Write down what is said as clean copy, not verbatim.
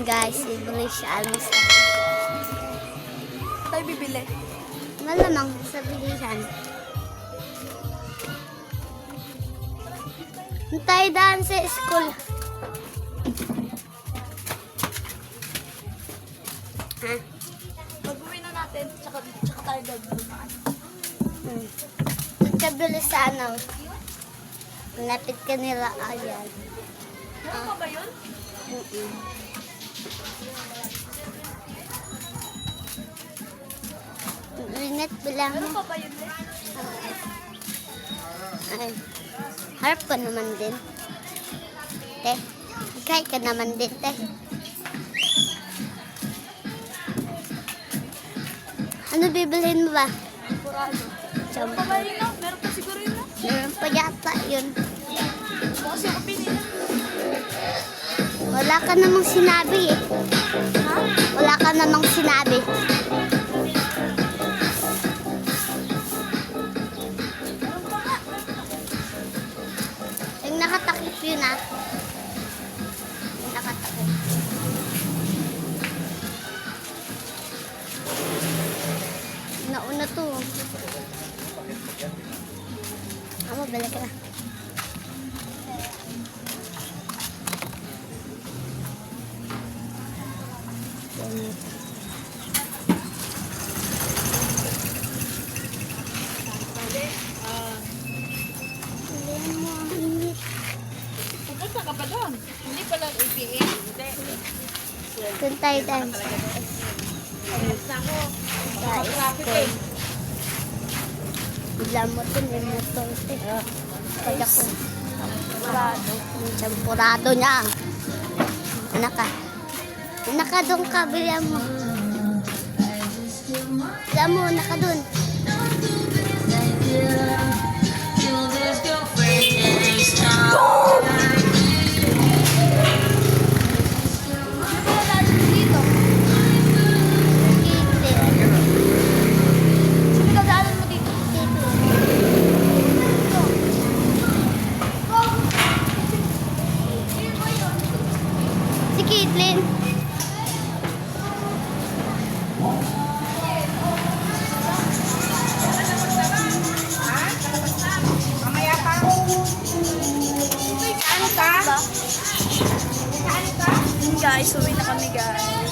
guys, bibili siya almost. Tayo bibili. Malamang sa bilihan. Tayo daan sa school. Ha? Pag-uwi na natin, tsaka tayo gagawin. Ikabili sa ano. Malapit ka nila. Ayan. Ano pa ba yun? Init bilang. Ano pa ba yun? Ay. Harap ka naman din. Te. Ikay ka naman din, te. Ano bibilhin mo ba? Kurado. Ano pa ba yun na? Meron pa siguro yun na? Meron pa yata yun. Bukas yung opinion. Wala ka namang sinabi eh. Ha? Wala ka namang sinabi. Yung nakatakip yun ah. Yung nakatakip. Nauna to. Balik ka na. Pupunta ka pa doon. Hindi pala APA. Hindi. Doon tayo dahil sa school. Bigla mo ito, may motor ito. Pag ako, yung champurado niya. Anak ka. Anak ka doon ka, bilhan mo. Bilhan mo, anak ka doon. Si Caitlin. Mamaya pa. Ano ka? Guys, uwi na kami guys.